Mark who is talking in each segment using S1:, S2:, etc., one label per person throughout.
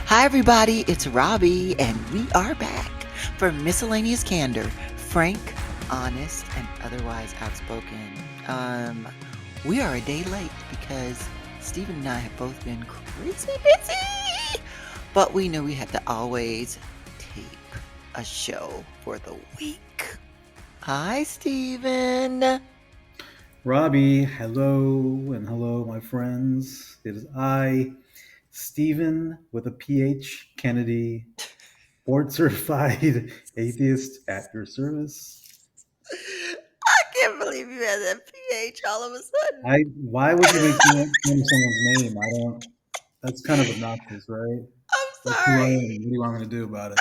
S1: Hi, everybody, it's Robbie, and we are back for Miscellaneous Candor. Frank, honest, and otherwise outspoken. We are a day late because Stephen and I have both been crazy busy, but we knew we had to always tape a show for the week. Hi, Stephen.
S2: Robbie, hello and hello, my friends. It is I, Stephen, with a PH, Kennedy, board certified atheist at your service.
S1: I can't believe you had that PH all of a sudden.
S2: Why would you make fun of someone's name? I don't. That's kind of obnoxious, right?
S1: I'm
S2: That's who I
S1: sorry.
S2: am. What do you want me to do about it?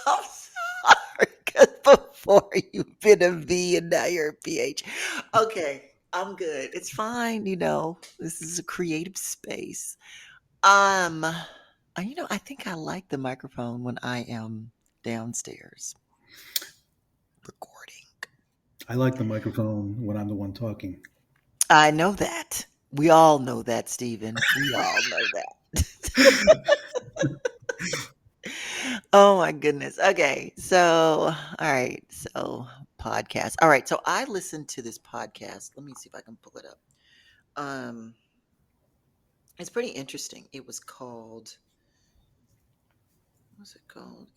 S1: I'm sorry, because before you've been a V and now you're a PH. Okay, I'm good. It's fine. This is a creative space. I think I like the microphone when I am downstairs recording.
S2: I like the microphone when I'm the one talking.
S1: I know that. We all know that, Stephen. We all know that. Oh my goodness. Okay. So, all right. So, podcast. All right. So, I listened to this podcast. Let me see if I can pull it up. Um, it's pretty interesting. It was called, what's it called?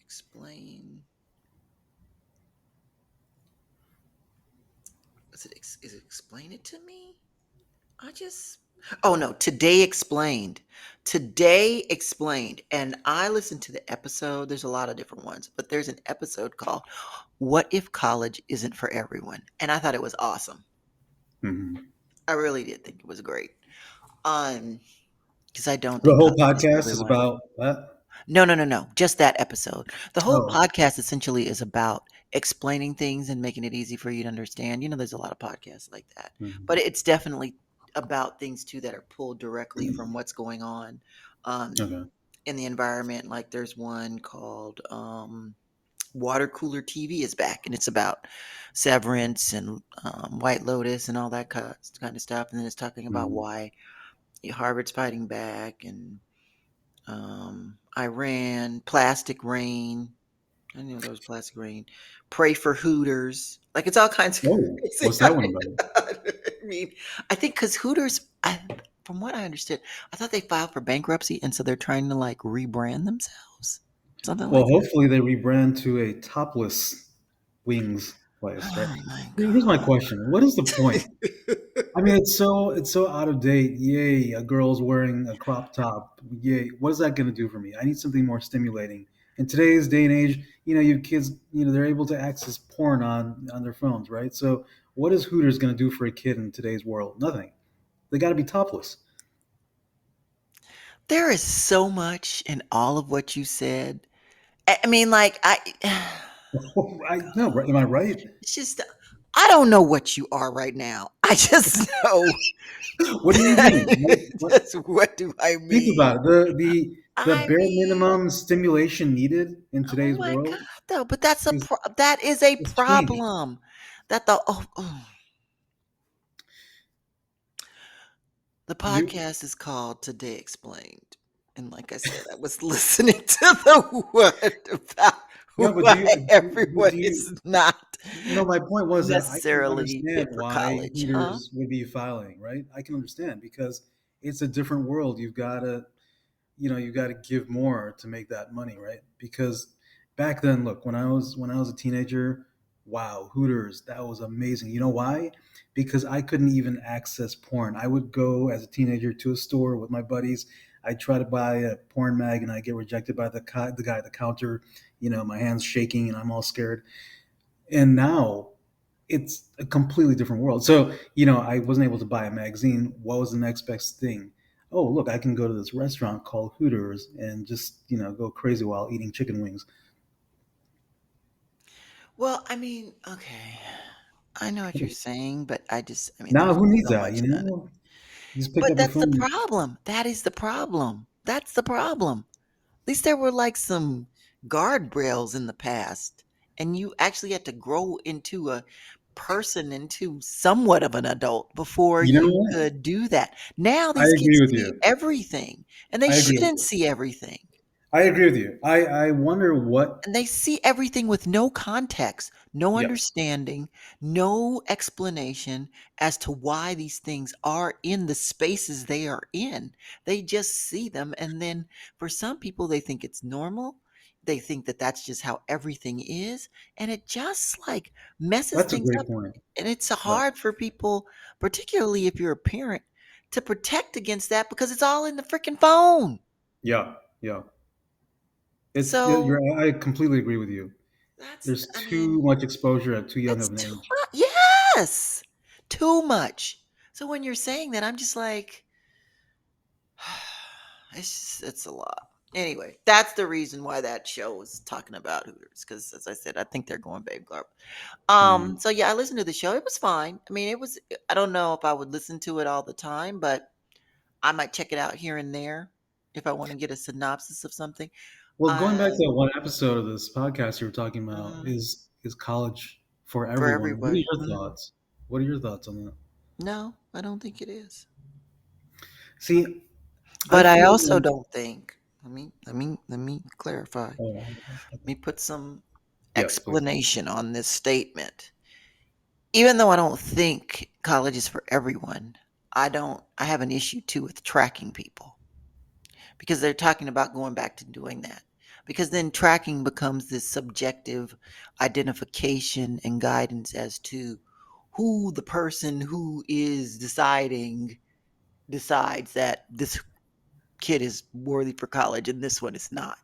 S1: Is it Explain It to Me? I just, oh no, Today Explained. Today Explained. And I listened to the episode. There's a lot of different ones, but there's an episode called What If College Isn't for Everyone? And I thought it was awesome.
S2: Mhm.
S1: I really did think it was great. Um, because I don't
S2: The
S1: think
S2: whole
S1: college is for
S2: podcast is
S1: everyone.
S2: about that.
S1: No, no, no, no. Just that episode. The whole
S2: Oh,
S1: podcast essentially is about explaining things and making it easy for you to understand. There's a lot of podcasts like that, but
S2: mhm.
S1: it's definitely about things too that are pulled directly from what's going on um,
S2: Okay.
S1: in the environment. Like there's one called Water Cooler TV is back, and it's about Severance and White Lotus and all that kind of stuff. And then it's talking about
S2: Mhm.
S1: why Harvard's fighting back and Iran, Plastic Rain. I didn't know there was Plastic Rain. Pray for Hooters. Like it's all kinds of
S2: Oh,
S1: crazy.
S2: what's that one about?
S1: I mean, I think because Hooters, from what I understood, I thought they filed for bankruptcy, and so they're trying to like rebrand themselves, something
S2: Well,
S1: like that.
S2: hopefully they rebrand to a topless wings place, right?
S1: Oh my
S2: Here's my
S1: god.
S2: question: what is the point? I mean, it's so out of date. Yay, a girl's wearing a crop top. Yay, what is that going to do for me? I need something more stimulating. In today's day and age, you have kids. They're able to access porn on their phones, right? So, what is Hooters going to do for a kid in today's world? Nothing. They got to be topless.
S1: There is so much in all of what you said. I mean, like I.
S2: I no, right? Am I right?
S1: It's just I don't know what you are right now. I just know
S2: What do you mean?
S1: that's what do I
S2: Think
S1: mean?
S2: about it. The
S1: I
S2: bare
S1: mean,
S2: minimum stimulation needed in
S1: oh
S2: today's
S1: my god,
S2: world
S1: though, but
S2: is
S1: that is a
S2: is changed.
S1: problem. The
S2: You
S1: podcast is called Today Explained. And like I said, I was listening to the one about
S2: no, but
S1: why everyone
S2: do you?
S1: is not
S2: No, my point was that I can
S1: necessarily
S2: understand
S1: fit for
S2: why
S1: college, huh?
S2: Hooters would be filing, right? I can understand because it's a different world. You've got to give more to make that money, right? Because back then, look, when I was a teenager, wow, Hooters, that was amazing. You know why? Because I couldn't even access porn. I would go as a teenager to a store with my buddies. I'd try to buy a porn mag and I get rejected by the guy at the counter. My hands shaking and I'm all scared. And now it's a completely different world. So, I wasn't able to buy a magazine. What was the next best thing? Oh, look, I can go to this restaurant called Hooters and just, go crazy while eating chicken wings.
S1: Well, I mean, okay. I know what you're saying, but I mean,
S2: Now,
S1: there's
S2: who needs
S1: so
S2: that?
S1: much done.
S2: You just pick
S1: But
S2: up your
S1: that's the
S2: phone.
S1: problem. That is the problem. That's the problem. At least there were like some guardrails in the past, and you actually had to grow into a person, into somewhat of an adult before
S2: You know
S1: you
S2: what?
S1: could do that. Now
S2: I
S1: these
S2: agree
S1: kids
S2: with
S1: see
S2: you.
S1: everything, and they
S2: I agree with
S1: shouldn't
S2: you.
S1: see everything.
S2: I agree with you. I wonder what.
S1: And they see everything with no context, no
S2: Yes,
S1: understanding, no explanation as to why these things are in the spaces they are in. They just see them. And then for some people, they think it's normal. They think that that's just how everything is. And it just like messes
S2: that's a
S1: things
S2: great
S1: up.
S2: point.
S1: And it's
S2: Yeah,
S1: hard for people, particularly if you're a parent, to protect against that because it's all in the freaking phone.
S2: yeah, yeah. It's
S1: So
S2: you're. I completely agree with you.
S1: that's,
S2: There's
S1: I
S2: too
S1: mean,
S2: much exposure at too young
S1: it's
S2: of an
S1: too
S2: age.
S1: much. Yes, too much. So when you're saying that, I'm just like, it's a lot. Anyway, that's the reason why that show is talking about Hooters because, as I said, I think they're going babe garb.
S2: Mm.
S1: So yeah, I listened to the show. It was fine. I mean, it was. I don't know if I would listen to it all the time, but I might check it out here and there if I want to get a synopsis of something.
S2: Well, going back to
S1: Um,
S2: that one episode of this podcast you were talking about
S1: mhm,
S2: is college for
S1: for
S2: everyone. What are
S1: everyone.
S2: your thoughts? What are your thoughts on that?
S1: No, I don't think it is.
S2: See, I
S1: But I
S2: feel
S1: also
S2: like,
S1: don't think, let me clarify. Let
S2: oh,
S1: me put some
S2: yes, please.
S1: explanation on this statement. Even though I don't think college is for everyone, I have an issue too with tracking people because they're talking about going back to doing that. Because then tracking becomes this subjective identification and guidance as to who the person who is deciding decides that this kid is worthy for college and this one is not,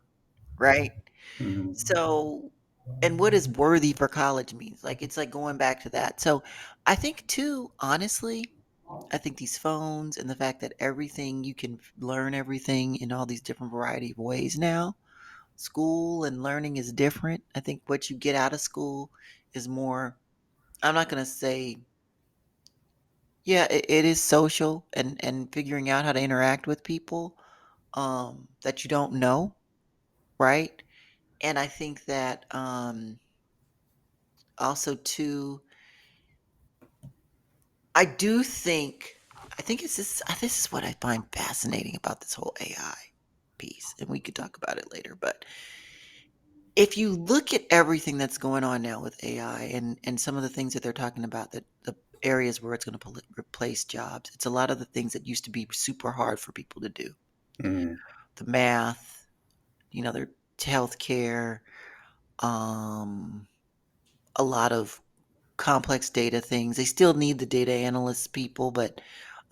S1: right?
S2: Mhm.
S1: So, and what does worthy for college means? Like, it's like going back to that. So, I think too, honestly, I think these phones and the fact that everything you can learn everything in all these different variety of ways now. School and learning is different. I think what you get out of school is more. I'm not gonna say, yeah, it is social and figuring out how to interact with people that you don't know, right? And I think that also too, I think it's this is what I find fascinating about this whole AI piece, and we could talk about it later. But if you look at everything that's going on now with AI and some of the things that they're talking about, that the areas where it's going to replace jobs, it's a lot of the things that used to be super hard for people to do.
S2: Mhm.
S1: The math, their healthcare, um, a lot of complex data things. They still need the data analysts people, but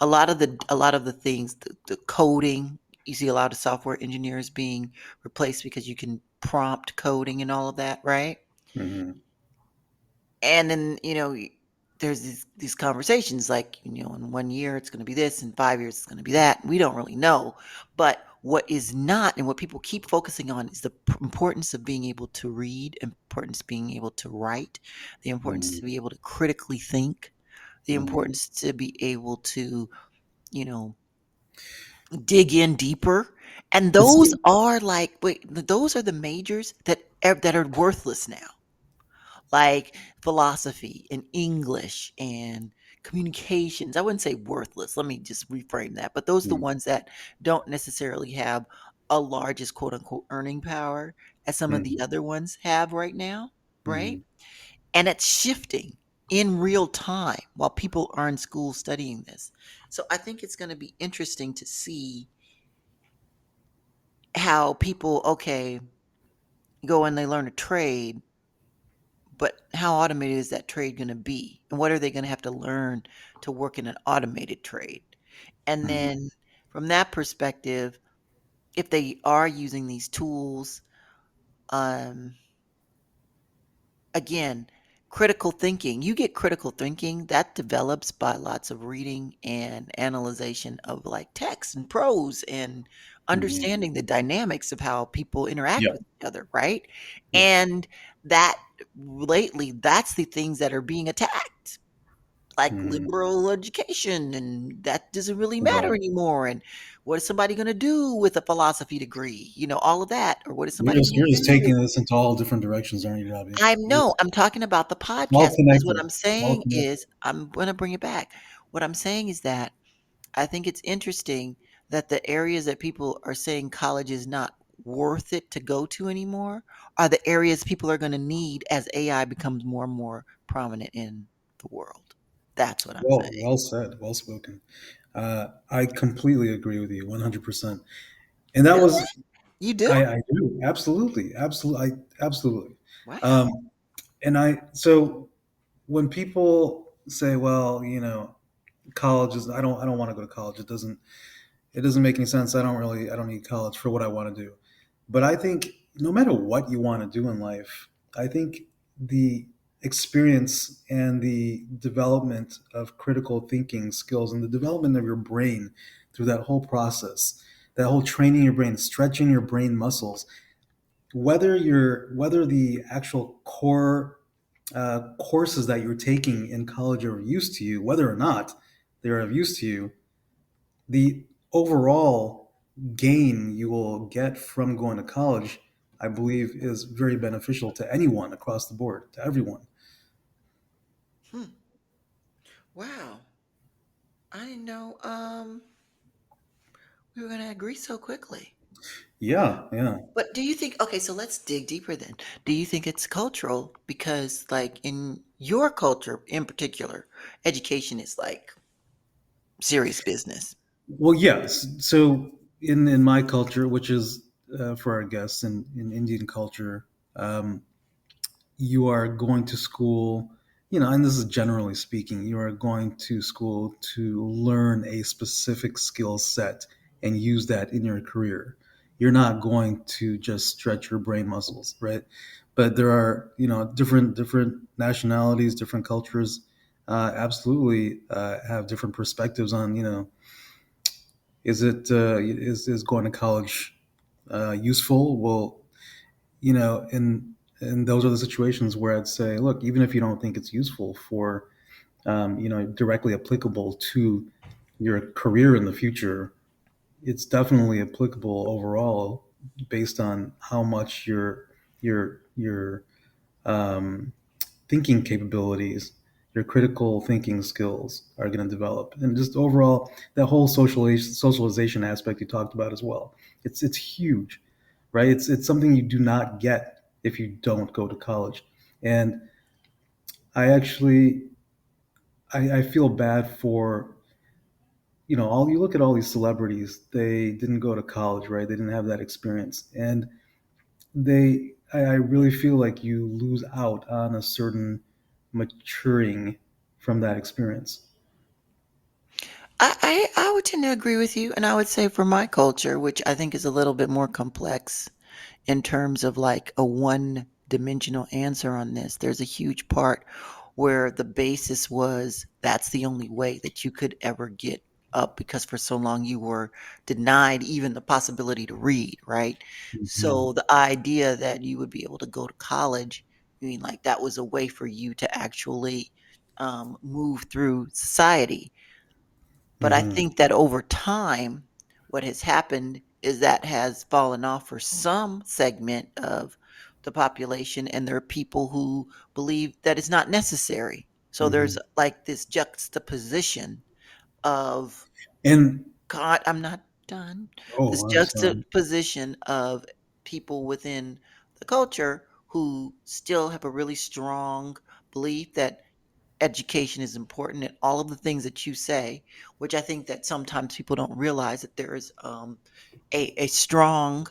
S1: a lot of the things, the coding, you see a lot of software engineers being replaced because you can prompt coding and all of that, right?
S2: Mhm.
S1: And then, there's these conversations like, in 1 year it's going to be this, in 5 years it's going to be that. We don't really know. But what is not, and what people keep focusing on, is the importance of being able to read, importance of being able to write, the importance
S2: Mhm.
S1: to be able to critically think, the
S2: Mhm.
S1: importance to be able to, you know, dig in deeper. And
S2: But
S1: those
S2: see,
S1: are like, wait, those are the majors that are worthless now, like philosophy and English and communications. I wouldn't say worthless. Let me just reframe that. But those are the
S2: mm,
S1: ones that don't necessarily have a largest quote unquote earning power as some of the
S2: mhm.
S1: other ones have right now, right?
S2: Mhm.
S1: And it's shifting in real time while people are in school studying this. So I think it's going to be interesting to see how people, okay, go and they learn a trade, but how automated is that trade going to be? And what are they going to have to learn to work in an automated trade? And
S2: Mhm.
S1: then from that perspective, if they are using these tools, um, again, critical thinking, you get critical thinking that develops by lots of reading and analyzation of like text and prose and
S2: Mhm.
S1: understanding the dynamics of how people interact
S2: Yeah.
S1: with each other, right?
S2: Yeah.
S1: And that lately, that's the things that are being attacked, like
S2: Mhm.
S1: liberal education, and that doesn't really matter
S2: Right.
S1: anymore. And what is somebody going to do with a philosophy degree? All of that. Or what is
S2: You're
S1: somebody
S2: just
S1: going
S2: you're
S1: to
S2: just
S1: do?
S2: taking this into all different directions, aren't you, Robbie?
S1: I
S2: You're,
S1: know I'm talking about the
S2: it's all
S1: podcast because what
S2: connected.
S1: I'm
S2: It's all
S1: saying
S2: connected.
S1: is I'm going to bring it back. What I'm saying is that I think it's interesting that the areas that people are saying college is not worth it to go to anymore are the areas people are going to need as AI becomes more and more prominent in the world. That's what I'm
S2: Well,
S1: saying.
S2: well said, well spoken. I completely agree with you 100%. And that
S1: Really?
S2: was,
S1: You do?
S2: I do. Absolutely. Absolutely. Absolutely.
S1: Wow.
S2: Um, and so when people say, well, college is, I don't want to go to college. It doesn't make any sense. I don't need college for what I want to do. But I think no matter what you want to do in life, I think the experience and the development of critical thinking skills and the development of your brain through that whole process, that whole training your brain, stretching your brain muscles, whether the actual core courses that you're taking in college are of use to you, whether or not they're of use to you, the overall gain you will get from going to college, I believe, is very beneficial to anyone across the board, to everyone.
S1: Hmm. Wow. I didn't know we were going to agree so quickly.
S2: Yeah, yeah.
S1: But do you think, okay, so let's dig deeper then. Do you think it's cultural? Because, like, in your culture in particular, education is like serious business.
S2: Well, yes. So in my culture, which is for our guests in Indian culture, um, you are going to school, and this is generally speaking, you are going to school to learn a specific skill set and use that in your career. You're not going to just stretch your brain muscles, right? But there are, different nationalities, different cultures, absolutely have different perspectives on, is going to college useful? Well, and those are the situations where I'd say, look, even if you don't think it's useful for, directly applicable to your career in the future, it's definitely applicable overall based on how much your um, thinking capabilities, your critical thinking skills are going to develop, and just overall that whole socialization aspect you talked about as well. It's huge, right? It's something you do not get if you don't go to college, and I actually I feel bad for all you look at all these celebrities, they didn't go to college, right? They didn't have that experience, and I really feel like you lose out on a certain maturing from that experience.
S1: I would tend to agree with you, and I would say for my culture, which I think is a little bit more complex in terms of like a one dimensional answer on this, there's a huge part where the basis was that's the only way that you could ever get up because for so long you were denied even the possibility to read, right?
S2: Mhm.
S1: So the idea that you would be able to go to college, I mean, like that was a way for you to actually move through society. But I
S2: Mhm.
S1: think that over time, what has happened is that has fallen off for some segment of the population, and there are people who believe that it's not necessary. So there's
S2: Mhm.
S1: like this juxtaposition of
S2: And
S1: God, I'm not done. This
S2: oh, I'm sorry.
S1: juxtaposition of people within the culture who still have a really strong belief that education is important and all of the things that you say, which I think that sometimes people don't realize that there is a strong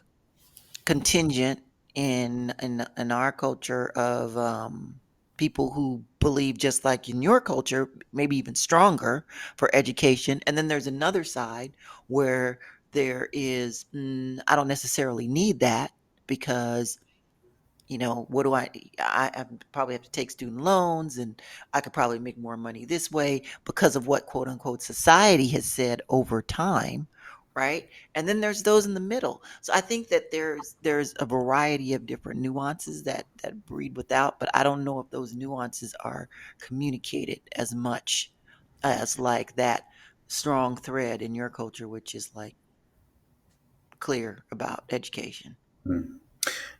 S1: contingent in our culture of people who believe just like in your culture, maybe even stronger for education. And then there's another side where there is, I don't necessarily need that because what do I probably have to take student loans and I could probably make more money this way because of what quote unquote society has said over time, right? And then there's those in the middle. So I think that there's a variety of different nuances that breed without, but I don't know if those nuances are communicated as much as like that strong thread in your culture, which is like clear about education.
S2: Mm.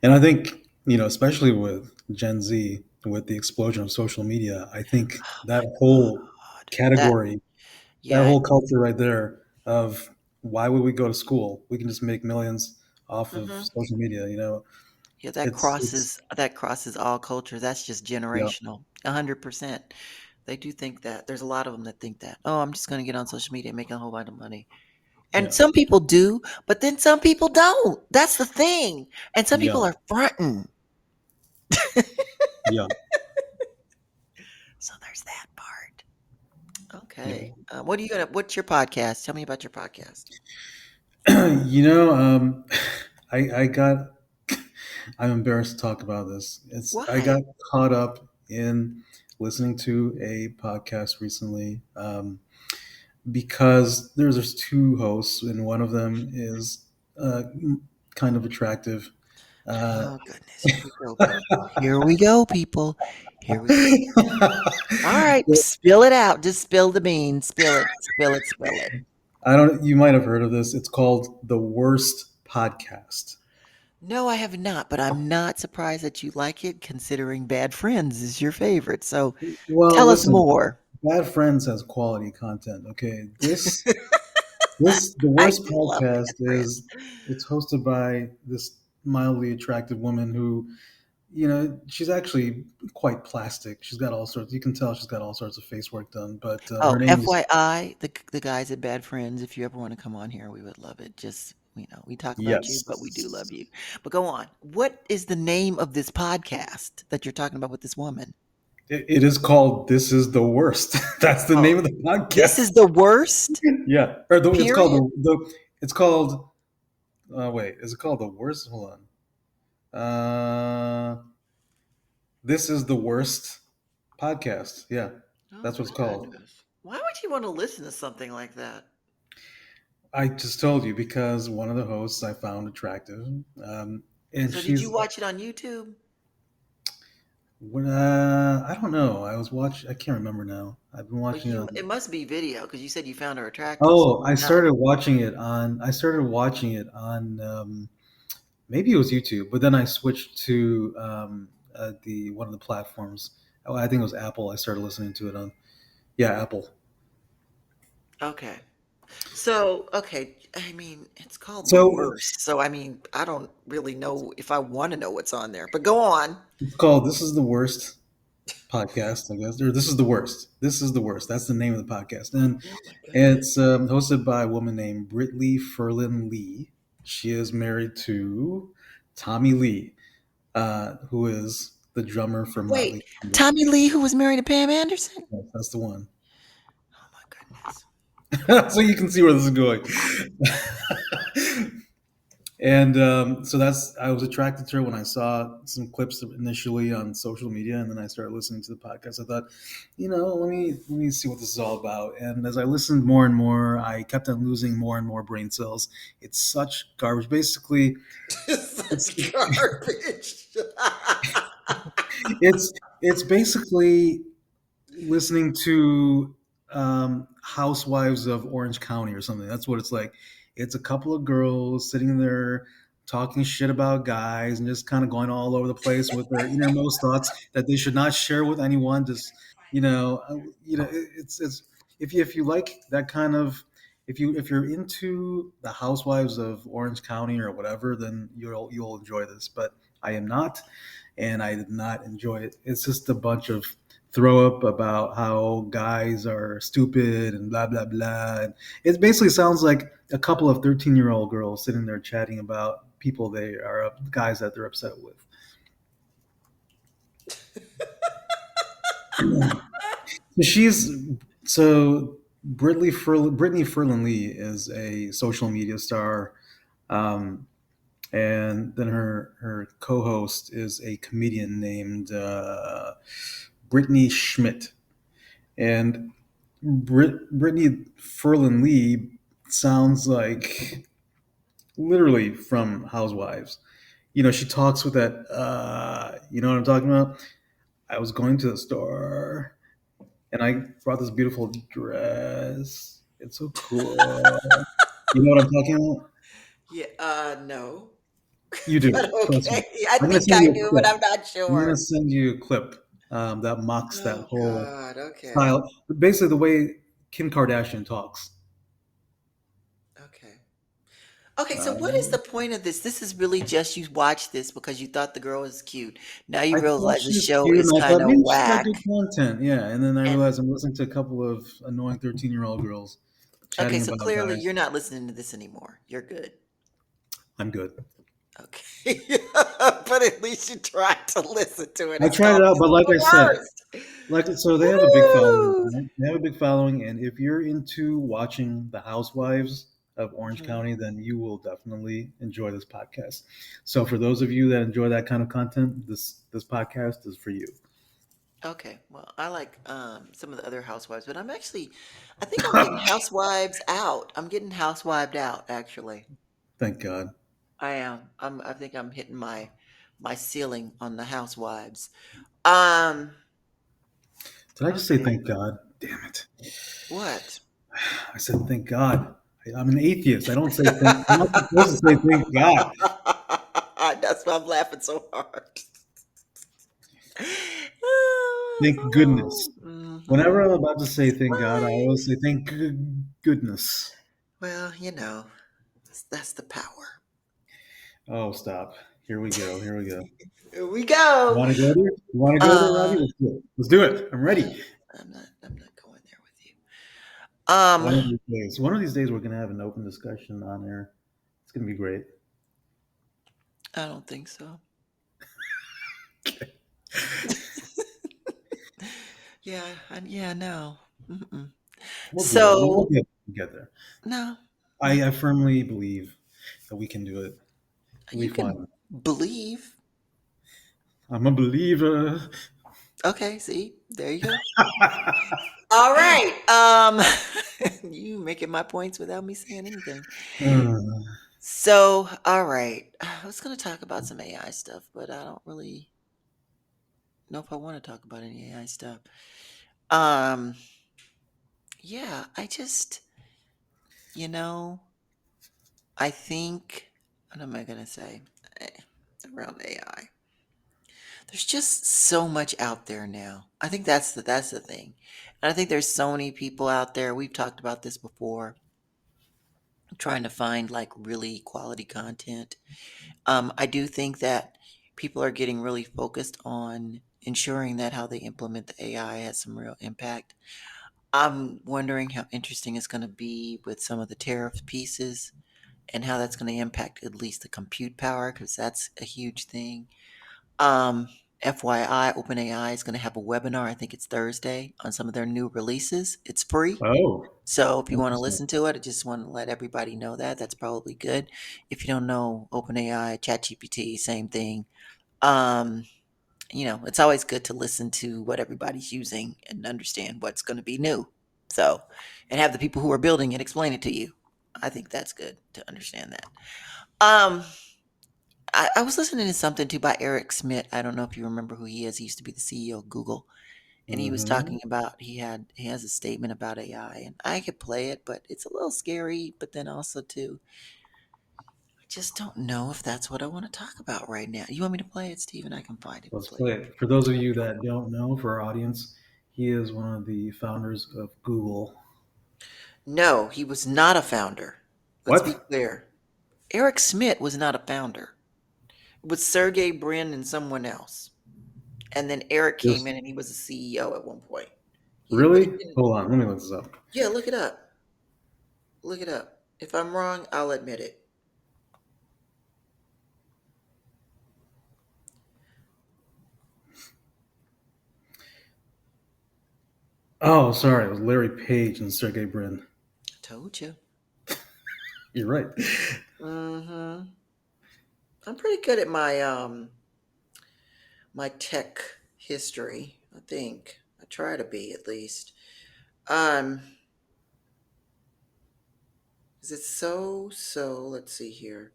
S2: And I think, especially with Gen Z, with the explosion of social media, I think
S1: Oh
S2: that
S1: my
S2: whole
S1: God. That,
S2: category, that
S1: yeah.
S2: whole culture right there of why would we go to school? We can just make millions off of
S1: Mhm.
S2: social media. You know,
S1: Yeah,
S2: it's
S1: that crosses all cultures. That's just
S2: yeah,
S1: generational. 100%. They do think that. There's a lot of them that think that. "Oh, I'm just gonna get on social media and make a whole lot of money." And
S2: yeah,
S1: some people do, but then some people don't. That's the thing. And some
S2: yeah,
S1: people are fronting.
S2: yeah,
S1: So there's that part.
S2: yeah.
S1: Okay. What's your podcast? Tell me about your podcast.
S2: You know, I got. I'm embarrassed to talk about this. I
S1: Why?
S2: got caught up in listening to a podcast recently because there's two hosts, and one of them is uh, kind of attractive. Uh,
S1: Oh, goodness. Here we go, people. Here we go, people. Here we go. All right, spill it out. Just spill the beans. Spill it. Spill it. Spill it.
S2: I don't. You might have heard of this. It's called the Worst Podcast.
S1: No, I have not, but I'm not surprised that you like it considering Bad Friends is your favorite. So
S2: Well,
S1: tell us
S2: listen,
S1: more.
S2: Bad Friends has quality content. Okay, this the
S1: I
S2: Worst
S1: do love
S2: Podcast
S1: Bad Friends.
S2: is it's hosted by this mildly attractive woman who, you know, she's actually quite plastic. She's got all sorts. You can tell she's got all sorts of face work done. But her
S1: Oh,
S2: name is
S1: FYI, the guys at Bad Friends, if you ever want to come on here, we would love it. Just, we talk about you, but we do love
S2: yes.
S1: you. But go on. What is the name of this podcast that you're talking about with this woman?
S2: It is called "This Is the Worst." That's the
S1: Oh,
S2: name of the
S1: this
S2: podcast.
S1: is the worst,
S2: Yeah, or it's called
S1: period?
S2: it's called. Wait, is it called the worst? Hold on. This is the worst podcast. Yeah,
S1: Oh
S2: that's what
S1: my
S2: it's called.
S1: goodness. Why would you want to listen to something like that?
S2: I just told you because one of the hosts I found attractive, and
S1: So did you
S2: she's.
S1: watch it on YouTube?
S2: I don't know. I was watching. I can't remember now. I've been
S1: Well,
S2: watching it.
S1: you it must be video because you said you found her attractive. So
S2: Oh, I
S1: no.
S2: started watching it on. I started watching it on. Maybe it was YouTube, but then I switched to the one of the platforms. Oh, I think it was Apple. I started listening to it on. Yeah, Apple.
S1: Okay. So, okay, I mean, it's called The
S2: So
S1: Worst. So, I mean, I don't really know if I want to know what's on there, but go on.
S2: it's called "This Is the Worst" podcast, I guess, or "This Is the Worst." This is the worst. That's the name of the podcast, and
S1: Oh my goodness.
S2: it's hosted by a woman named Britley Ferlin Lee. She is married to Tommy Lee, who is the drummer for
S1: Wait,
S2: Motley Crue.
S1: Tommy Lee, who was married to Pam Anderson?
S2: Yes, that's the one.
S1: Oh my goodness.
S2: So you can see where this is going. And so that's I was attracted to her when I saw some clips initially on social media, and then I started listening to the podcast. I thought, let me see what this is all about. And as I listened more and more, I kept on losing more and more brain cells. It's such garbage. Basically, it's
S1: Such garbage.
S2: it's basically listening to Housewives of Orange County or something. That's what it's like. It's a couple of girls sitting there talking shit about guys and just kind of going all over the place with their innermost thoughts that they should not share with anyone. Just it's if you like that kind of if you're into the Housewives of Orange County or whatever, then you'll enjoy this. But I am not, and I did not enjoy it. It's just a bunch of throw up about how guys are stupid and blah blah blah. And it basically sounds like a couple of 13-year-old girls sitting there chatting about people they are guys that they're upset with. So she's so Brittany Ferlin Lee is a social media star, um, and then her co-host is a comedian named Brittany Schmidt. And Brittany Ferlin Lee sounds like literally from Housewives. You know, she talks with that. You know what I'm talking about? I was going to the store and I brought this beautiful dress. It's so cool. You know what I'm talking about?
S1: Yeah, no.
S2: You do.
S1: But
S2: Trust me.
S1: okay. I
S2: I'm gonna
S1: think
S2: send
S1: I
S2: you a
S1: do, but
S2: clip.
S1: I'm not
S2: I'm gonna
S1: sure.
S2: send you a clip that mocks that
S1: Oh
S2: whole
S1: God. Okay.
S2: style. Basically, the way Kim Kardashian talks.
S1: Okay. Okay, so what is the point of this? This is really just you watch this because you thought the girl was cute. Now you
S2: I thought
S1: realize the
S2: she was
S1: show
S2: cute,
S1: is
S2: and I
S1: kind
S2: thought
S1: of
S2: maybe she's got
S1: whack.
S2: good content. Yeah, and then I
S1: And
S2: realized I'm listening to a couple of annoying 13-year-old girls
S1: okay,
S2: chatting
S1: so
S2: about
S1: clearly
S2: guys.
S1: you're not listening to this anymore. You're good.
S2: I'm good.
S1: Okay. But at least you tried to listen to it.
S2: I
S1: It's
S2: tried
S1: called
S2: it out,
S1: This
S2: but
S1: is
S2: like
S1: the
S2: I said,
S1: Worst.
S2: like so they have a big following.
S1: Woo!
S2: Right? They have a big following, and if you're into watching the Housewives of Orange
S1: Mhm.
S2: County, then you will definitely enjoy this podcast. So for those of you that enjoy that kind of content, this podcast is for you.
S1: Okay, well, I like some of the other housewives, but I think I'm getting housewives out. I'm getting housewived out, actually.
S2: Thank God.
S1: I am. I think I'm hitting my ceiling on the housewives. Um,
S2: Did I just say
S1: okay.
S2: thank God? Damn it!
S1: What?
S2: I said thank God. I'm an atheist. I don't say thank. I'm not supposed to say thank God.
S1: That's why I'm laughing so hard.
S2: Thank goodness.
S1: Hmm.
S2: Whenever I'm about to say thank God, I
S1: Right.
S2: always say thank goodness.
S1: Well, that's the power.
S2: Oh, stop. Here we go. Here we go.
S1: Here we
S2: You
S1: go.
S2: want to go there? You want to go there,
S1: Uh,
S2: Robbie? Let's do it. Let's do it. I'm ready.
S1: I'm not going there with you.
S2: One of these days. One of these days, we're gonna have an open discussion on air. It's gonna be great.
S1: I don't think so. Yeah, yeah, no. Mm-mm.
S2: We'll do it. We'll
S1: So,
S2: get we'll get there.
S1: no,
S2: I firmly believe that we can do it. We'll be
S1: you
S2: fine.
S1: can believe.
S2: I'm a believer.
S1: Okay, see, there you go. All right. You making my points without me saying anything.
S2: Uh,
S1: So, all right. I was going to talk about some AI stuff, but I don't really know if I want to talk about any AI stuff. Um, yeah, you know, I think, what am I going to say eh, around AI? There's just so much out there now. I think that's the thing. And I think there's so many people out there. We've talked about this before, trying to find like really quality content. I do think that people are getting really focused on ensuring that how they implement the AI has some real impact. I'm wondering how interesting it's going to be with some of the tariff pieces and how that's going to impact at least the compute power, because that's a huge thing. Um, FYI, OpenAI is going to have a webinar. I think it's Thursday on some of their new releases. It's free.
S2: oh,
S1: So if you want to
S2: interesting.
S1: listen to it, I just want to let everybody know that that's probably good. If you don't know OpenAI, ChatGPT, same thing. Um, it's always good to listen to what everybody's using and understand what's going to be new. So, and have the people who are building it explain it to you. I think that's good to understand that. Um, I was listening to something too by Eric Schmidt. I don't know if you remember who he is. He used to be the CEO of Google, and he was
S2: Hmm.
S1: talking about he has a statement about AI, and I could play it, but it's a little scary. But then also too, I just don't know if that's what I want to talk about right now. You want me to play it, Steven? I can find it and
S2: Let's
S1: play
S2: play
S1: it.
S2: it. For those of you that don't know, for our audience, he is one of the founders of Google.
S1: No, he was not a founder. Let's be
S2: What?
S1: clear. Eric Schmidt was not a founder. It was Sergey Brin and someone else. And then Eric came
S2: Just
S1: in and he was a CEO at one point. But he
S2: really?
S1: didn't.
S2: Hold on. Let me look this up.
S1: Yeah, look it up. Look it up. If I'm wrong, I'll admit it.
S2: Oh, sorry. It was Larry Page and Sergey Brin.
S1: Told you.
S2: You're right.
S1: Mm-hmm. I'm pretty good at my tech history, I think. I try to be at least. Um, is it let's see here.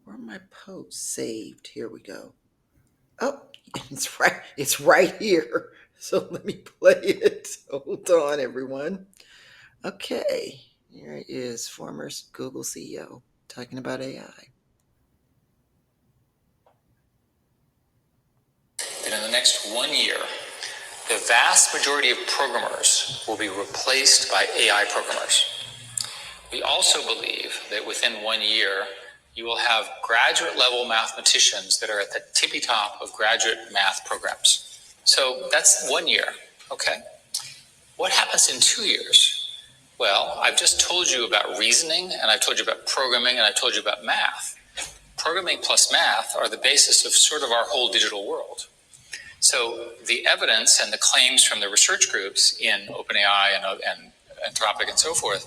S1: Where are my posts saved? Here we go. Oh, it's right here. So let me play it. Hold on, everyone. Okay. Here it is, former Google CEO talking about AI.
S3: That in the next 1 year, the vast majority of programmers will be replaced by AI programmers. We also believe that within 1 year, you will have graduate level mathematicians that are at the tippy top of graduate math programs. So that's 1 year. Okay. What happens in 2 years? Well, I've just told you about reasoning, and I've told you about programming, and I've told you about math. Programming plus math are the basis of sort of our whole digital world. So the evidence and the claims from the research groups in OpenAI and Anthropic and so forth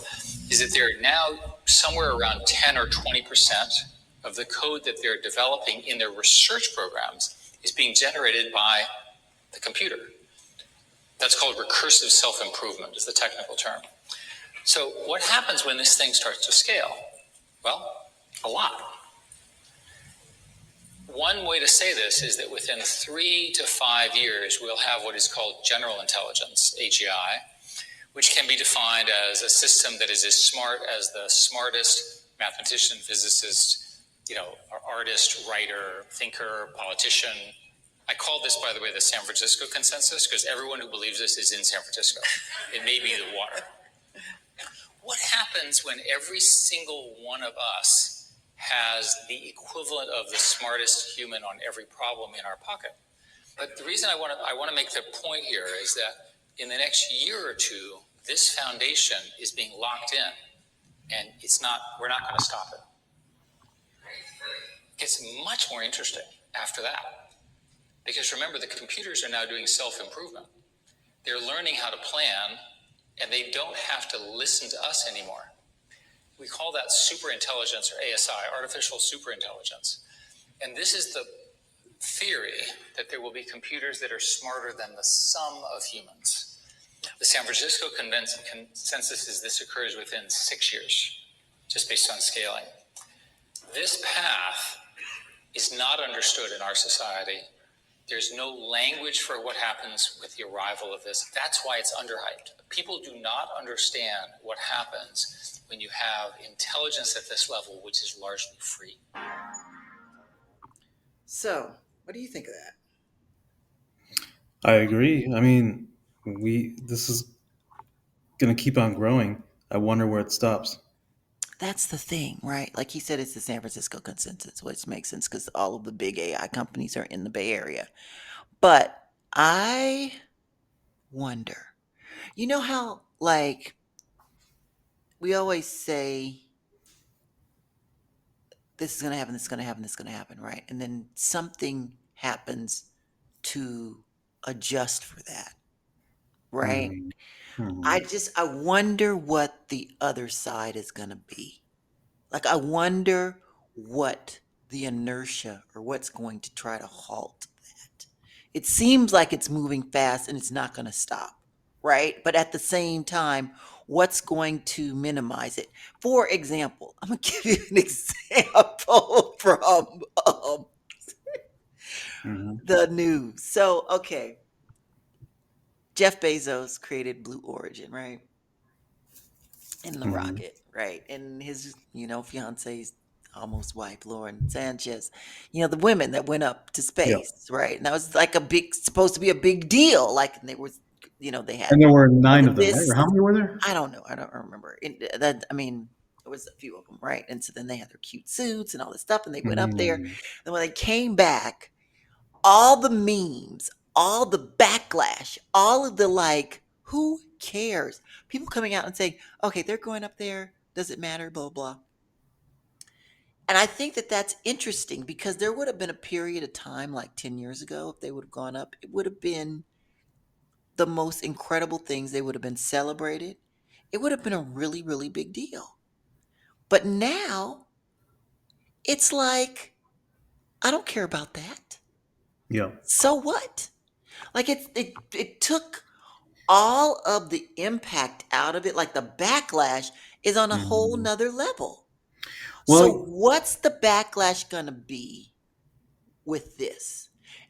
S3: is that they're now somewhere around 10 or 20% of the code that they're developing in their research programs is being generated by the computer. That's called recursive self-improvement is the technical term. So what happens when this thing starts to scale? Well, a lot. One way to say this is that within 3 to 5 years, we'll have what is called general intelligence, AGI, which can be defined as a system that is as smart as the smartest mathematician, physicist, artist, writer, thinker, politician. I call this, by the way, the San Francisco consensus, because everyone who believes this is in San Francisco. It may be the water. What happens when every single one of us has the equivalent of the smartest human on every problem in our pocket? But the reason I want to make the point here is that in the next year or two, this foundation is being locked in, and we're not going to stop it. It gets much more interesting after that. Because remember, the computers are now doing self-improvement. They're learning how to plan, and they don't have to listen to us anymore. We call that superintelligence, or ASI, artificial superintelligence. And this is the theory that there will be computers that are smarter than the sum of humans. The San Francisco consensus is this occurs within 6 years, just based on scaling. This path is not understood in our society. There's no language for what happens with the arrival of this. That's why it's underhyped. People do not understand what happens when you have intelligence at this level, which is largely free.
S1: So, what do you think of that?
S2: I agree. I mean, this is going to keep on growing. I wonder where it stops.
S1: That's the thing, right? Like he said, it's the San Francisco consensus, which makes sense because all of the big AI companies are in the Bay Area. But I wonder, you know how, like, we always say, this is going to happen, this is going to happen, this is going to happen, right? And then something happens to adjust for that, right?
S2: Mhm. Mhm.
S1: I wonder what the other side is going to be. Like, I wonder what the inertia or what's going to try to halt that. It seems like it's moving fast and it's not going to stop, right? But at the same time, what's going to minimize it? For example, I'm going to give you an example from
S2: Mhm.
S1: the news. So, okay, Jeff Bezos created Blue Origin, right? In the
S2: Mhm.
S1: rocket, right? And his, fiance's almost wife, Lauren Sanchez, the women that went up to
S2: Yeah.
S1: space, right? And that was like supposed to be a big deal. Like, and they were, they had
S2: And there were
S1: all
S2: nine
S1: the
S2: of them, right? Or how
S1: lists.
S2: many were there?
S1: I don't know. I don't remember. I mean, it was a few of them, right? And so then they had their cute suits and all this stuff, and they went up there.
S2: Mhm.
S1: And when they came back, all the memes, all the backlash, all of the like, who cares? People coming out and saying, okay, they're going up there. Does it matter? Blah, blah. And I think that that's interesting because there would have been a period of time like 10 years ago, if they would have gone up, it would have been the most incredible things. They would have been celebrated. It would have been a really, really big deal. But now it's like, I don't care about that.
S2: Yeah.
S1: So what? Like it took all of the impact out of it, like the backlash is on a whole
S2: Mhm.
S1: nother level. So
S2: Well,
S1: what's the backlash going to be with this?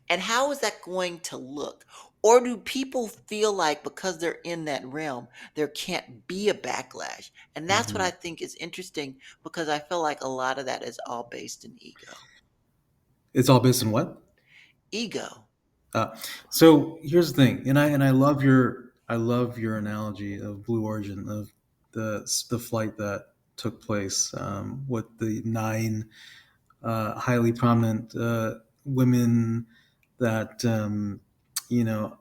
S1: And how is that going to look? Or do people feel like because they're in that realm, there can't be a backlash? And that's what I
S2: mhm.
S1: think is interesting because I feel like a lot of that is all based in ego.
S2: It's all based on what?
S1: Ego.
S2: Uh, so here's the thing, and I love your analogy of Blue Origin of the flight that took place with the nine highly prominent women that you know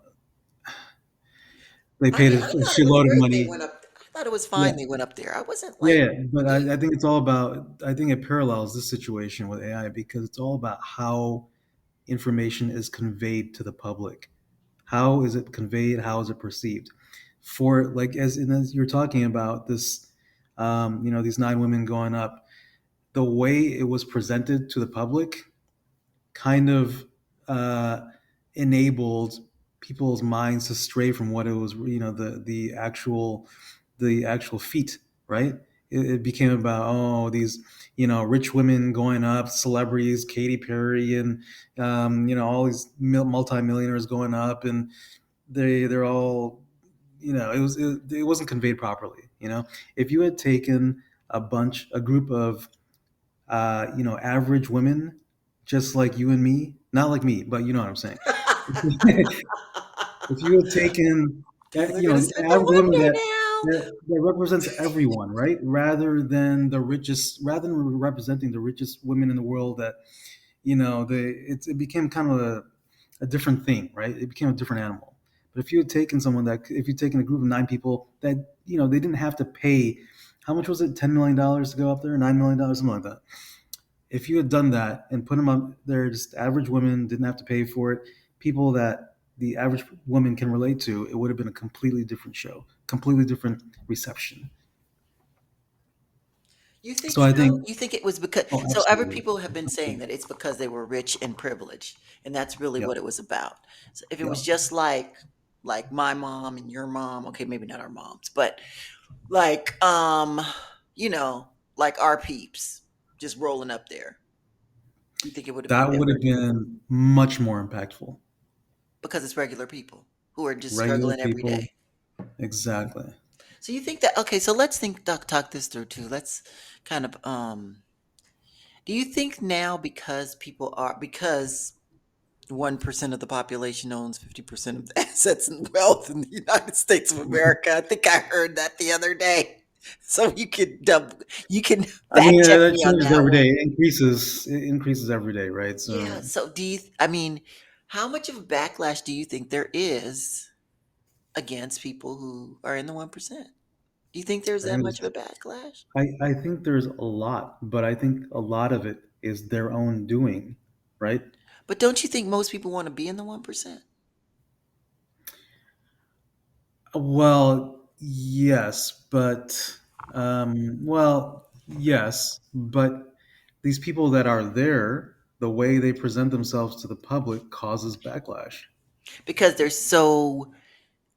S2: they
S1: I
S2: paid
S1: mean,
S2: a
S1: I thought it was
S2: shitload of
S1: great they
S2: money.
S1: went up. I thought it was
S2: Yeah,
S1: fine they went up there. I wasn't
S2: yeah,
S1: like,
S2: yeah. But
S1: yeah.
S2: I think it's all about. I think it parallels this situation with AI because it's all about how information is conveyed to the public. How is it conveyed? How is it perceived? For like as you're talking about this, these nine women going up, the way it was presented to the public kind of uh, enabled people's minds to stray from what it was, the actual feat, right? It became about, oh, these rich women going up, celebrities, Katy Perry, and all these multimillionaires going up, and they're all, it wasn't conveyed properly. If you had taken a group of average women, just like you and me, not like me, but you know what I'm saying. If you had taken,
S1: People are gonna say, no
S2: average women
S1: wonder
S2: that,
S1: now.
S2: that represents everyone, right? Rather than representing the richest women in the world, that it became kind of a different thing, right? It became a different animal. But if you'd taken a group of nine people that they didn't have to pay, how much was it? $10 million to go up there, $9 million, something like that. If you had done that and put them up there, just average women, didn't have to pay for it, people that the average woman can relate to, it would have been a completely different show, completely different reception.
S1: You think
S2: So I
S1: so?
S2: think,
S1: You think it was because
S2: oh,
S1: so other
S2: absolutely,
S1: people have been saying
S2: absolutely.
S1: that it's because they were rich and privileged, and that's really
S2: Yep,
S1: what it was about. So if it was
S2: yep.
S1: just like my mom and your mom, okay, maybe not our moms, but like you know, like our peeps just rolling up there. You think it would have been
S2: That would have
S1: different
S2: been much more impactful.
S1: because it's regular people who are just
S2: Regular
S1: struggling every
S2: people,
S1: day.
S2: exactly.
S1: So you think that okay, so let's talk this through too. Let's kind of do you think now because 1% of the population owns 50% of the assets and wealth in the United States of America? I think I heard that the other day. So you can
S2: I mean,
S1: fact check
S2: that
S1: me on
S2: changes
S1: that
S2: every day.
S1: one.
S2: It increases every day, right?
S1: Yeah,
S2: So
S1: so I mean, how much of a backlash do you think there is against people who are in the 1%? Do you think there's
S2: I
S1: that
S2: think
S1: much of a backlash?
S2: I think there's a lot, but I think a lot of it is their own doing, right?
S1: But don't you think most people want to be in the 1%?
S2: Yes, but these people that are there, the way they present themselves to the public causes backlash.
S1: Because they're so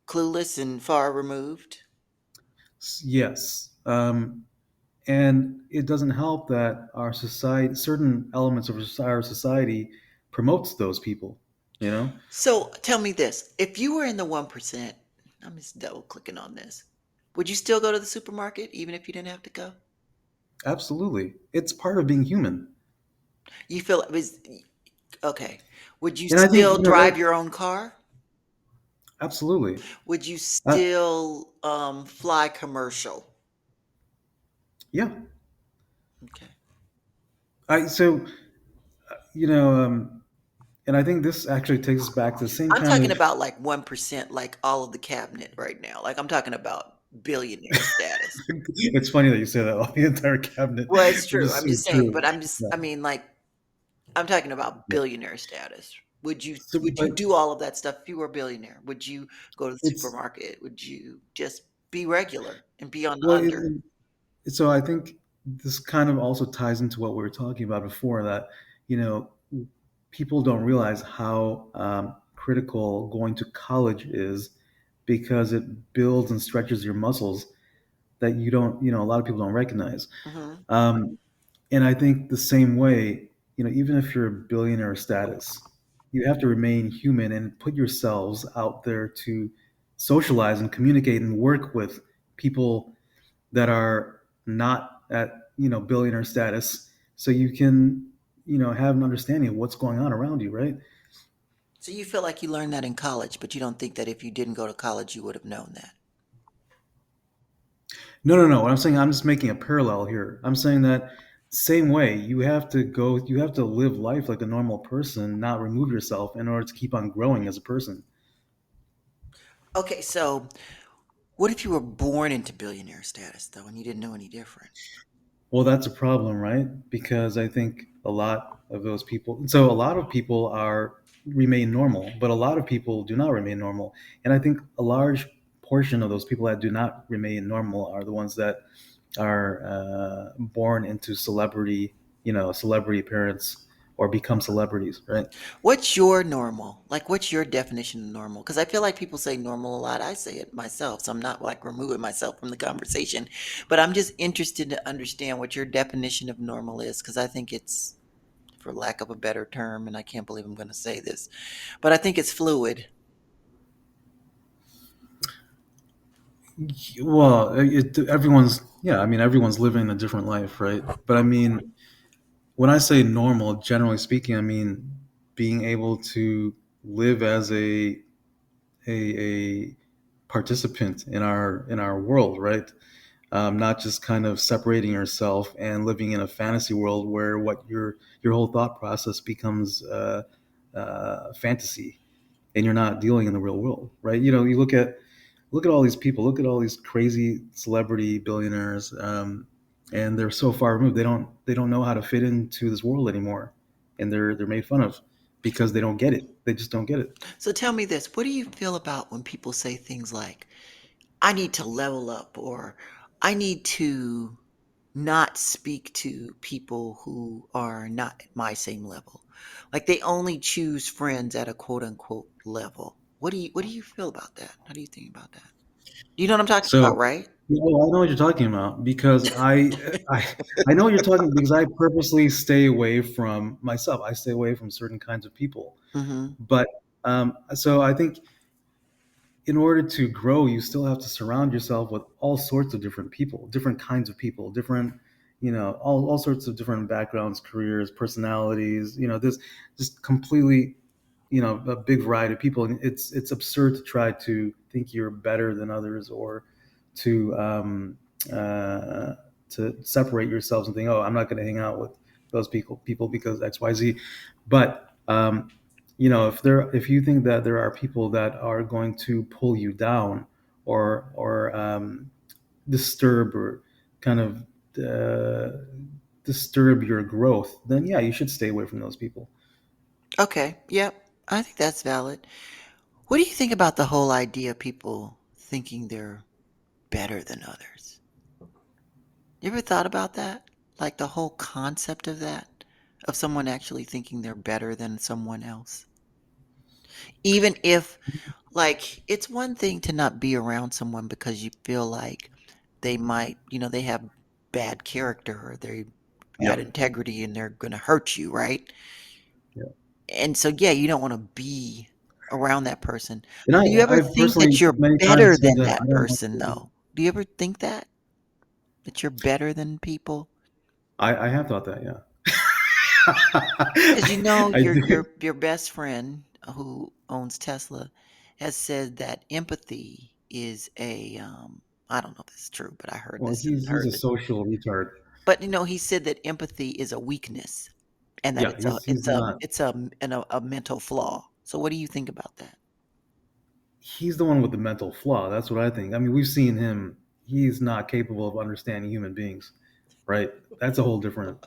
S1: clueless and far removed?
S2: Yes, and it doesn't help that our society, certain elements of our society, promotes those people. You know,
S1: So tell me this. If you were in the 1%, I'm just double clicking on this. Would you still go to the supermarket even if you didn't have to go?
S2: absolutely, it's part of being human,
S1: You feel it was okay. Would you
S2: and I think
S1: still
S2: that
S1: drive your own car?
S2: absolutely.
S1: Would you
S2: Uh,
S1: still fly commercial?
S2: yeah,
S1: Okay.
S2: I so you know, and I think this actually takes us back to the same
S1: I'm
S2: kind
S1: talking
S2: of.
S1: about like 1%, like all of the cabinet right now. Like I'm talking about billionaire status.
S2: It's funny that you say that. The entire cabinet,
S1: Well, it's
S2: which
S1: true.
S2: is
S1: I'm
S2: so
S1: just saying,
S2: true.
S1: but
S2: Yeah,
S1: I mean, like, I'm talking about
S2: yeah.
S1: billionaire status.
S2: So,
S1: Would
S2: but
S1: you do all of that stuff if you were a billionaire? Would you go to the
S2: it's
S1: supermarket? Would you just be regular and be on the
S2: well,
S1: under?
S2: so I think this kind of also ties into what we were talking about before, that you know people don't realize how critical going to college is, because it builds and stretches your muscles that a lot of people don't recognize.
S1: Mhm.
S2: Um, and I think the same way, even if you're a billionaire status, you have to remain human and put yourselves out there to socialize and communicate and work with people that are not at billionaire status, so you can have an understanding of what's going on around you, right?
S1: So you feel like you learned that in college, but you don't think that if you didn't go to college, you would have known that.
S2: No, no, no. What I'm saying, I'm just making a parallel here. I'm saying that same way, you have to live life like a normal person, not remove yourself in order to keep on growing as a person.
S1: Okay, so what if you were born into billionaire status though and you didn't know any different?
S2: Well, that's a problem, right? Because I think a lot of those people, so a lot of people are remain normal, but a lot of people do not remain normal. And I think a large portion of those people that do not remain normal are the ones that are born into celebrity, celebrity appearance or become celebrities, right?
S1: What's your normal? Like, what's your definition of normal? Because I feel like people say normal a lot. I say it myself, so I'm not like removing myself from the conversation. But I'm just interested to understand what your definition of normal is, because I think it's, for lack of a better term, and I can't believe I'm going to say this, but I think it's fluid.
S2: Well, everyone's, yeah, I mean, everyone's living a different life, right? But I mean, when I say normal, generally speaking, I mean being able to live as a participant in our world, right? Not just kind of separating yourself and living in a fantasy world where what your whole thought process becomes fantasy, and you're not dealing in the real world, right? You look at all these people, look at all these crazy celebrity billionaires, and they're so far removed. They don't know how to fit into this world anymore, and they're made fun of because they don't get it. They just don't get it.
S1: So tell me this, what do you feel about when people say things like, I need to level up, or I need to not speak to people who are not at my same level? Like they only choose friends at a quote unquote level. What do you feel about that? How do you think about that? You know what I'm talking about,
S2: So,
S1: right?
S2: I know what you're talking about because I I know what you're talking because I purposely stay away from myself. I stay away from certain kinds of people,
S1: Mhm.
S2: but so I think in order to grow, you still have to surround yourself with all sorts of different people, different kinds of people, different, all sorts of different backgrounds, careers, personalities, this just completely, a big variety of people. And it's absurd to try to think you're better than others or to, uh, to separate yourselves and think, oh, I'm not going to hang out with those people because XYZ. But, if you think that there are people that are going to pull you down or disturb or kind of uh, disturb your growth, then yeah, you should stay away from those people.
S1: Okay. Yep. I think that's valid. What do you think about the whole idea of people thinking they're better than others? You ever thought about that? Like the whole concept of that? Of someone actually thinking they're better than someone else? Even if, like, it's one thing to not be around someone because you feel like they might, they have bad character or they
S2: Yeah,
S1: bad integrity and they're going to hurt you, right?
S2: yeah.
S1: And so, yeah, you don't want to be around that person.
S2: And
S1: But do you ever
S2: I've
S1: think
S2: personally
S1: that you're
S2: many
S1: better
S2: times said
S1: than
S2: that I
S1: that
S2: don't want
S1: person,
S2: to.
S1: though? Do you ever think that? That you're better than people?
S2: I have thought that, yeah.
S1: Because
S2: I
S1: your
S2: do.
S1: your best friend who owns Tesla has said that empathy is a I don't know if this is true, but I heard
S2: Well,
S1: this and
S2: he's
S1: heard
S2: a
S1: it.
S2: social retard.
S1: But he said that empathy is a weakness and that
S2: Yeah,
S1: it's a
S2: he's not.
S1: a mental flaw. So what do you think about that?
S2: He's the one with the mental flaw. That's what I think. I mean, we've seen him. He's not capable of understanding human beings, right? That's a whole different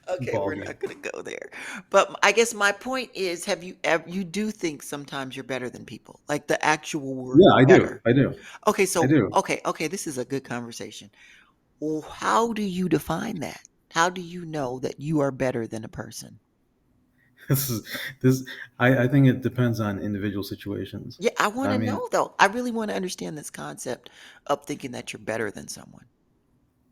S1: Okay,
S2: ball
S1: we're
S2: game.
S1: not going to go there. But I guess my point is, have you ever, you do think sometimes you're better than people, like the actual word
S2: Yeah, I do.
S1: better.
S2: I do.
S1: Okay,
S2: I
S1: so
S2: do.
S1: okay, this is a good conversation. Well, how do you define that? How do you know that you are better than a person?
S2: This is this. I think it depends on individual situations.
S1: Yeah, I want
S2: I
S1: to
S2: mean,
S1: know though. I really want to understand this concept of thinking that you're better than someone.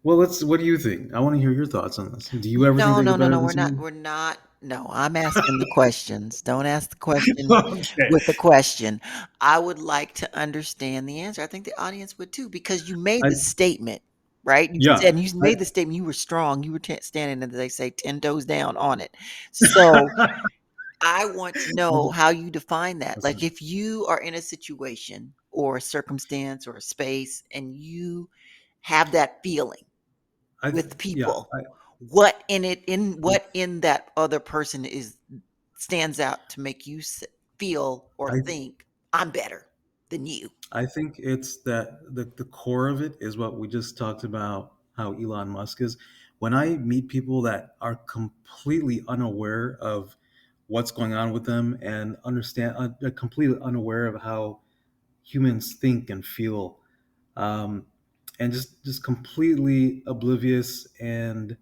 S2: well, let's. What do you think? I want to hear your thoughts on this. Do you ever think
S1: No,
S2: that you're
S1: no, no,
S2: better
S1: no.
S2: than
S1: We're not.
S2: someone?
S1: We're not. No, I'm asking the questions. Don't ask the question
S2: Okay.
S1: with the question. I would like to understand the answer. I think the audience would too, because you made
S2: I
S1: the statement, right?
S2: yeah.
S1: You
S2: I,
S1: made the statement. You were strong. You were standing, as they say, 10 toes down on it. So I want to know how you define that. Like
S2: listen,
S1: if you are in a situation or a circumstance or a space and you have that feeling with
S2: Yeah,
S1: people, what in that other person is stands out to make you feel or
S2: I
S1: think I'm better than you?
S2: I think it's that the core of it is what we just talked about, how Elon Musk is. When I meet people that are completely unaware of what's going on with them and they're completely unaware of how humans think and feel, um, and just completely oblivious and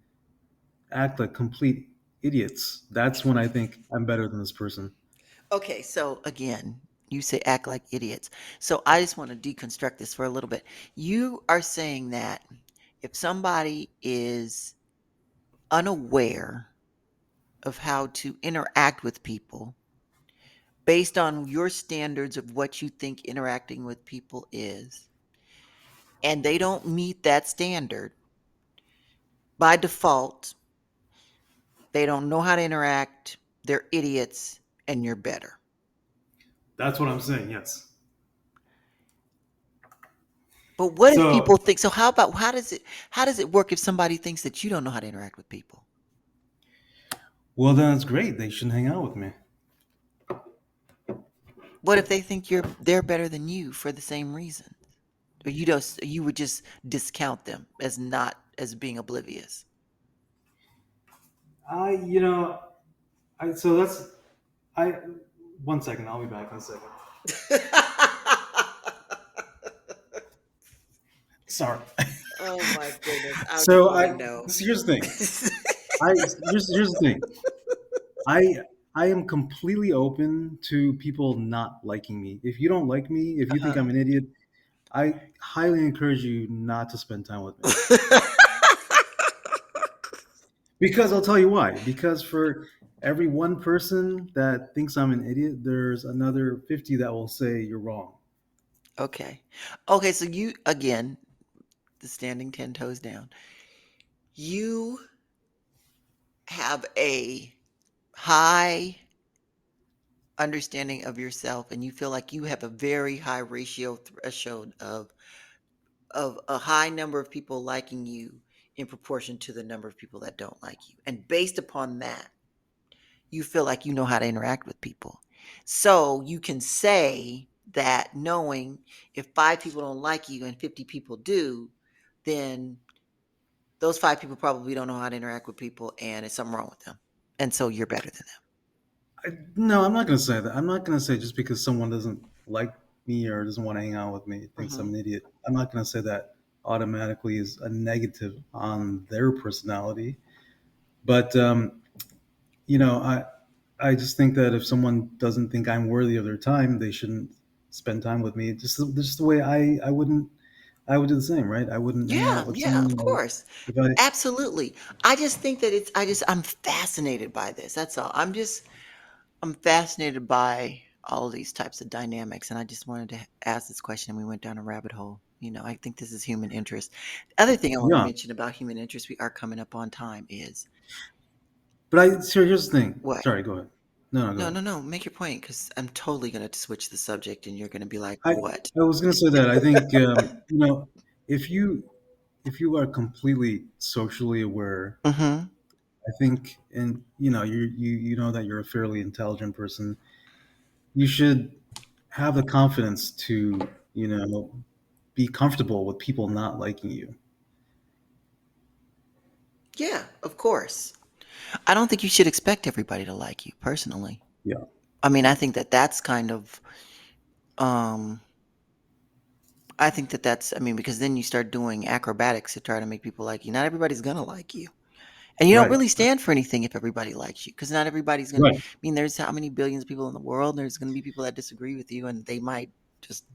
S2: act like complete idiots, that's when I think I'm better than this person.
S1: Okay, so again, you say act like idiots. So I just want to deconstruct this for a little bit. You are saying that if somebody is unaware of how to interact with people based on your standards of what you think interacting with people is, and they don't meet that standard by default, they don't know how to interact, they're idiots, and you're better.
S2: That's what I'm saying. Yes.
S1: But what if people
S2: So,
S1: think so? How does it work if somebody thinks that you don't know how to interact with people?
S2: well, then it's great. They shouldn't hang out with me.
S1: What if they think they're better than you for the same reason? Or you would just discount them as not as being oblivious.
S2: I, you know, I so that's I. One second, I'll be back in a second. Sorry.
S1: Oh my goodness, I just
S2: So
S1: want to know.
S2: here's the thing. Here's the thing. I I am completely open to people not liking me. If you don't like me, if you think
S1: Uh-huh.
S2: I'm an idiot, I highly encourage you not to spend time with me. Because I'll tell you why. Because for every one person that thinks I'm an idiot, there's another 50 that will say you're wrong.
S1: Okay. Okay, so you again, the standing 10 toes down. You have a high understanding of yourself and you feel like you have a very high ratio threshold of a high number of people liking you in proportion to the number of people that don't like you. And based upon that, you feel like you know how to interact with people. So you can say that knowing if 5 people don't like you and 50 people do, then those 5 people probably don't know how to interact with people and it's something wrong with them. And so you're better than them.
S2: No, I'm not going to say that. I'm not going to say just because someone doesn't like me or doesn't want to hang out with me, thinks
S1: Hmm.
S2: I'm an idiot. I'm not going to say that automatically is a negative on their personality. But you know, I just think that if someone doesn't think I'm worthy of their time, they shouldn't spend time with me. Just the way I would do the same, right? I wouldn't hang
S1: Yeah,
S2: out with
S1: yeah,
S2: someone,
S1: of course.
S2: if I
S1: Absolutely. I just think that I'm fascinated by this. That's all. I'm fascinated by all these types of dynamics, and I just wanted to ask this question, and we went down a rabbit hole. I think this is human interest. The other thing I want to
S2: yeah.
S1: mention about human interest, we are coming up on time, is
S2: But here's the thing.
S1: what?
S2: Sorry, go ahead. No, go
S1: No,
S2: ahead.
S1: no, no. Make your point, because I'm totally going to switch the subject, and you're going to be like,
S2: I
S1: "What?"
S2: I was gonna say that I think if you are completely socially aware,
S1: Mm-hmm.
S2: I think, and you know that you're a fairly intelligent person, you should have the confidence to be comfortable with people not liking you.
S1: Yeah, of course. I don't think you should expect everybody to like you, personally.
S2: Yeah,
S1: I mean, I think that that's kind of um I think that I mean, because then you start doing acrobatics to try to make people like you. Not everybody's gonna like you. And you don't
S2: right,
S1: really stand for anything if everybody likes you, because not everybody's gonna
S2: right.
S1: I mean, there's how many billions of people in the world, there's gonna be people that disagree with you, and they might just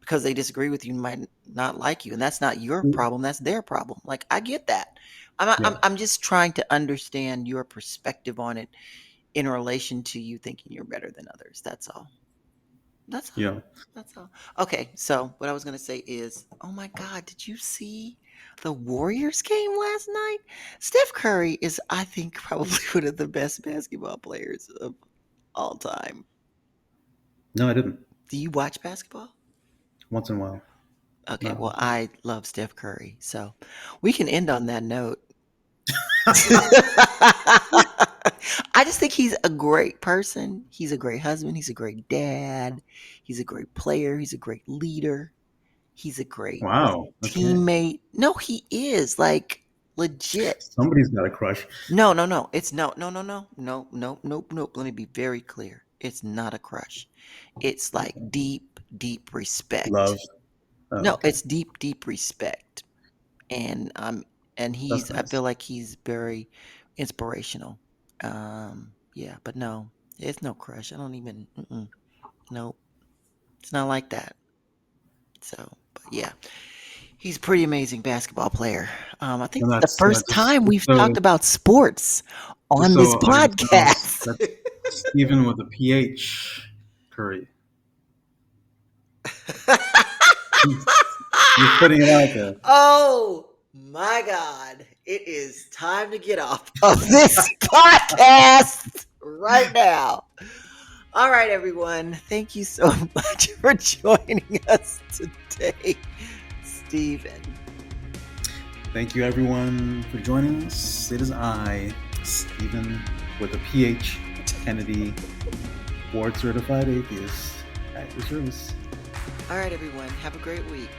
S1: because they disagree with you, might not like you, and that's not your problem, that's their problem. Like, I get that.
S2: Yeah,
S1: I'm just trying to understand your perspective on it in relation to you thinking you're better than others, that's all. That's all.
S2: yeah.
S1: That's all. Okay, so what I was gonna say is, oh my God, did you see the Warriors game last night? Steph Curry is, I think, probably one of the best basketball players of all time.
S2: No, I didn't.
S1: Do you watch basketball?
S2: Once in a while.
S1: Okay,
S2: Not
S1: well,
S2: like that.
S1: I love Steph Curry, so we can end on that note. I just think he's a great person. He's a great husband. He's a great dad. He's a great player. He's a great leader. He's a great
S2: Wow. Okay.
S1: teammate. No, he is like legit.
S2: Somebody's got a crush.
S1: No, no, no. It's no, no, no, no, no, no, nope, nope. Let me be very clear. It's not a crush. It's like deep, deep respect.
S2: Love. Oh,
S1: No,
S2: okay.
S1: it's deep, deep respect. And
S2: That's
S1: I
S2: nice.
S1: feel like he's very inspirational. Yeah, but no, it's no crush. I don't even. Nope, it's not like that. So, but yeah, he's a pretty amazing basketball player. I think
S2: And
S1: it's the
S2: that's
S1: first time
S2: just
S1: we've talked about sports
S2: just
S1: on
S2: so
S1: this
S2: audience knows,
S1: podcast.
S2: that's Stephen with a PH Curry. Just putting it out there.
S1: Oh my God. It is time to get off of this podcast right now. All right, everyone. Thank you so much for joining us today, Stephen.
S2: Thank you, everyone, for joining us. It is I, Stephen, with a PH Kennedy, board certified atheist, at your service.
S1: All right, everyone. Have a great week.